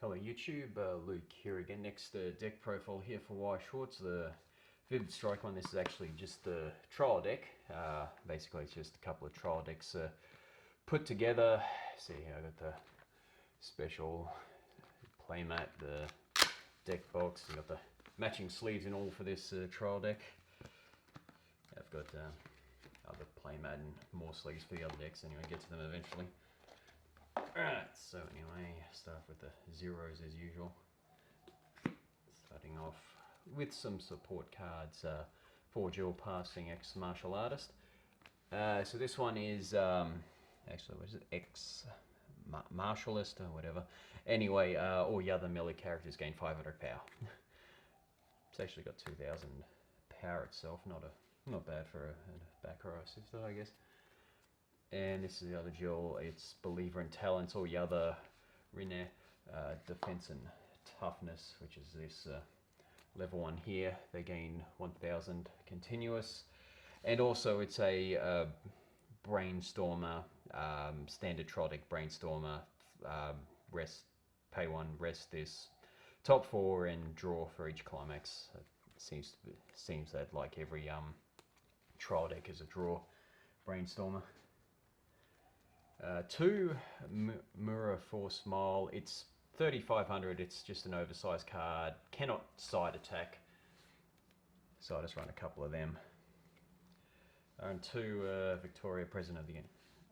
Hello YouTube, Luke here again. Next deck profile here for Weiss Schwarz, the Vivid Strike one. This is actually just the trial deck. Basically it's just a couple of trial decks put together. See here, I got the special playmat, the deck box, and got the matching sleeves and all for this trial deck. I've got other playmat and more sleeves for the other decks anyway, get to them eventually. Alright, so anyway, start with the zeros as usual. Starting off with some support cards for dual passing ex-martial artist. So this one is, actually what is it, ex-martialist or whatever. Anyway, all the other melee characters gain 500 power. It's actually got 2000 power itself, not bad for a back row sister, I guess. And this is the other duel, it's Believer in Talents, or the other Rinne, Defense and Toughness, which is this level 1 here. They gain 1000 continuous. And also it's a Brainstormer, standard Trodic Brainstormer, rest, pay 1, rest this, top 4 and draw for each climax. It seems that like every trial deck is a draw Brainstormer. 2 Mura Force Mole, it's 3500, it's just an oversized card, cannot side attack, so I just run a couple of them. And 2 Victoria, President of the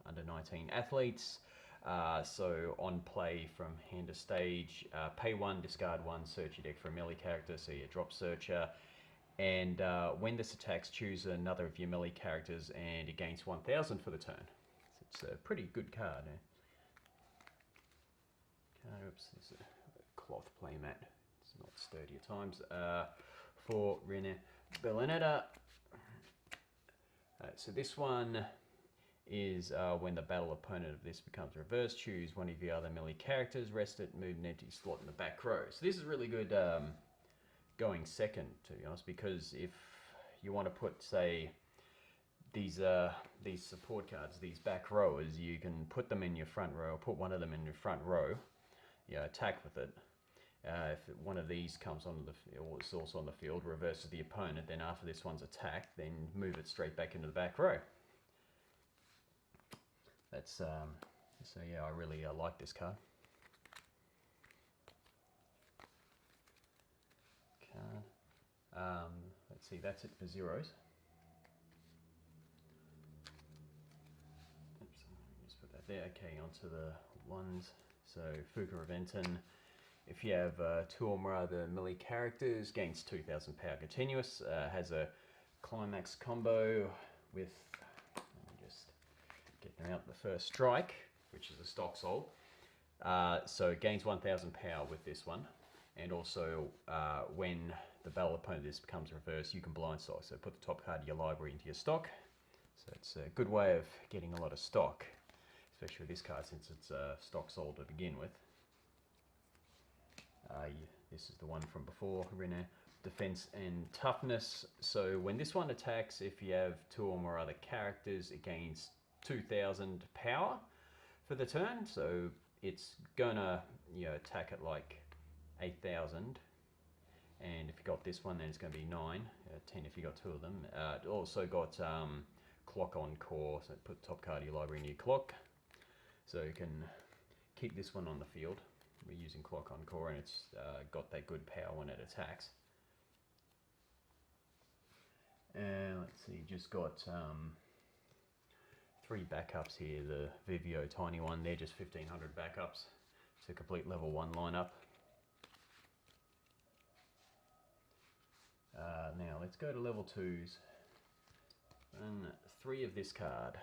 Under 19 Athletes, so on play from hand to stage, pay 1, discard 1, search your deck for a melee character, so you drop Searcher, and when this attacks, choose another of your melee characters and it gains 1000 for the turn. It's a pretty good card. Oops, there's a cloth playmat. It's not sturdy at times. For Rinne Bellinetta. So this one is when the battle opponent of this becomes reversed, choose one of the other melee characters, rest it, move an empty slot in the back row. So this is really good going second, to be honest, because if you want to put, say, these support cards, these back rowers, you can put them in your front row, put one of them in your front row, attack with it. If one of these comes on the, or it's also on the field, reverses the opponent, then after this one's attacked, then move it straight back into the back row. That's, so yeah, I really like this card. Let's see, that's it for zeros. There, okay, onto the ones. So Fuka Reventon, if you have 2 or more other melee characters, gains 2000 power continuous, has a climax combo with, let me just get out the first strike, which is a stock soul. So it gains 1000 power with this one, and also when the battle opponent this becomes reversed, you can blind stock. So put the top card of your library into your stock. So it's a good way of getting a lot of stock, especially with this card since it's stock sold to begin with. This is the one from before, Rinne, Defense and Toughness. So when this one attacks, if you have 2 or more other characters, it gains 2000 power for the turn. So it's gonna attack at like 8000. And if you got this one, then it's going to be 9, 10 if you got 2 of them. It also got Clock on Core, so put the top card of your library in your clock. So you can keep this one on the field. We're using Clock on Core, and it's got that good power when it attacks. And let's see, just got 3 backups here. The Vivio tiny one, they're just 1500 backups. It's a complete level 1 lineup. Now let's go to level 2s. And 3 of this card.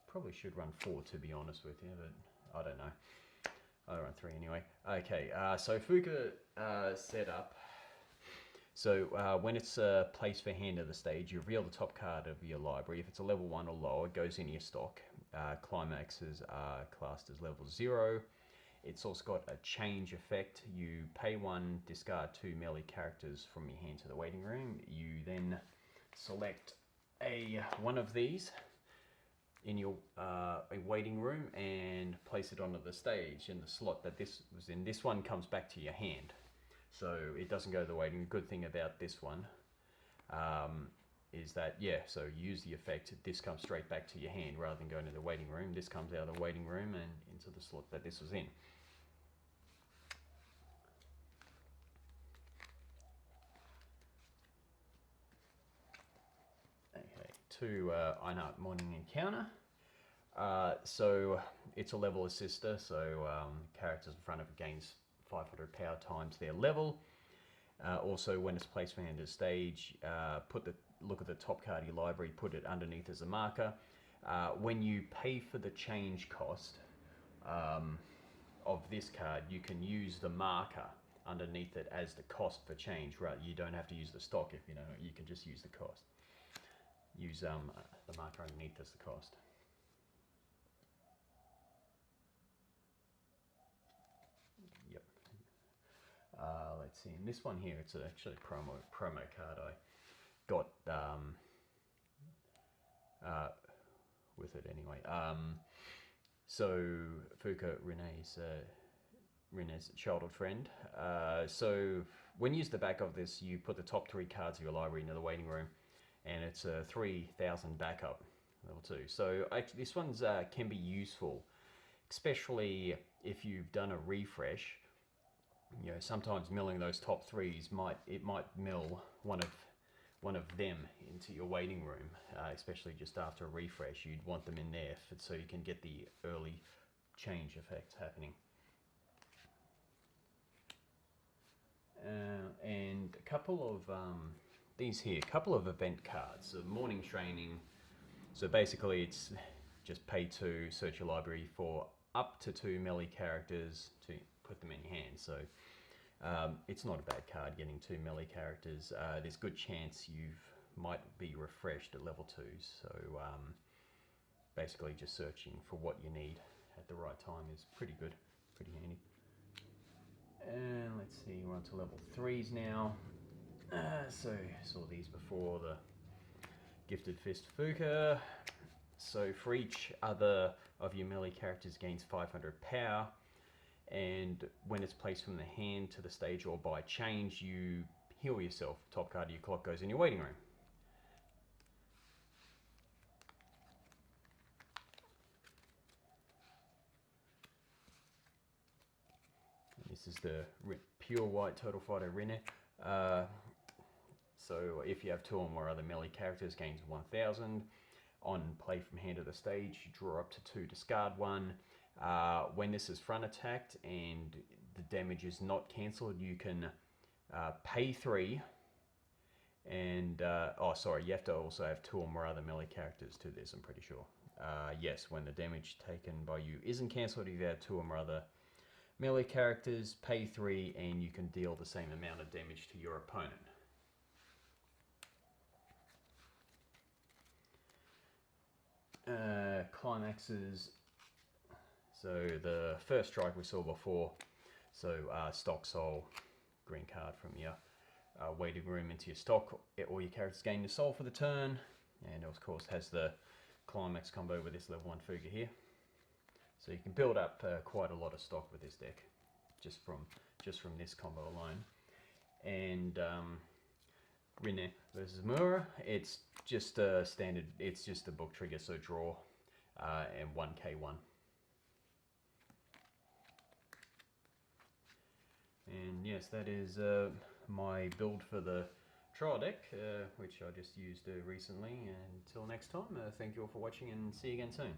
Probably should run 4 to be honest with you, but I don't know. I'll run 3 anyway. Okay, so Fuka setup. So when it's placed for hand of the stage, you reveal the top card of your library. If it's a level 1 or lower, it goes into your stock. Climaxes are classed as level 0. It's also got a change effect. You pay 1, discard 2 melee characters from your hand to the waiting room. You then select one of these in your a waiting room and place it onto the stage in the slot that this was in. This one comes back to your hand, so it doesn't go to the waiting. Good thing about this one is that, yeah, so you use the effect, this comes straight back to your hand rather than going to the waiting room. This comes out of the waiting room and into the slot that this was in. Okay, to Einhart Morning Encounter. So it's a level assister, so characters in front of it gains 500 power times their level. Also, when it's placed from hand to stage, look at the top card of your library, put it underneath as a marker. When you pay for the change cost of this card, you can use the marker underneath it as the cost for change. Right, you don't have to use the stock if you know. You can just use the cost. Use the marker underneath as the cost. Yep. Let's see. In this one here, it's actually a promo card I got with it anyway. So Fuka, Rene's childhood friend. So when you use the back of this, you put the top 3 cards of your library into the waiting room, and it's a 3,000 backup, level 2. So this one's can be useful, especially if you've done a refresh. You know, sometimes milling those top 3s might mill one of them into your waiting room, especially just after a refresh. You'd want them in there so you can get the early change effects happening. And a couple of these here, a couple of event cards. So morning training. So basically, it's just pay to search your library for up to 2 melee characters to put them in your hand. So it's not a bad card getting 2 melee characters. There's good chance you might be refreshed at level 2s. So basically just searching for what you need at the right time is pretty good, pretty handy. And let's see, we're on to level 3s now. So saw these before, the Gifted Fist Fuka. So for each other of your melee characters gains 500 power, and when it's placed from the hand to the stage or by change, you heal yourself. Top card of your clock goes in your waiting room. This is the pure white Total Fighter Rene. So if you have 2 or more other melee characters, gains 1000. On play from hand to the stage, you draw up to 2, discard 1. When this is front attacked and the damage is not cancelled, you can pay 3. And you have to also have 2 or more other melee characters to this, I'm pretty sure. Yes, when the damage taken by you isn't cancelled, if you have 2 or more other melee characters, pay 3, and you can deal the same amount of damage to your opponent. Climaxes. So the first strike we saw before. So stock soul, green card from your waiting room into your stock. All your characters gain the soul for the turn, and of course has the climax combo with this level 1 Fuga here. So you can build up quite a lot of stock with this deck, just from this combo alone. And Rene versus Mura, it's just a standard. It's just a book trigger, so draw and 1k1. And yes, that is my build for the trial deck, which I just used recently. And until next time, thank you all for watching, and see you again soon.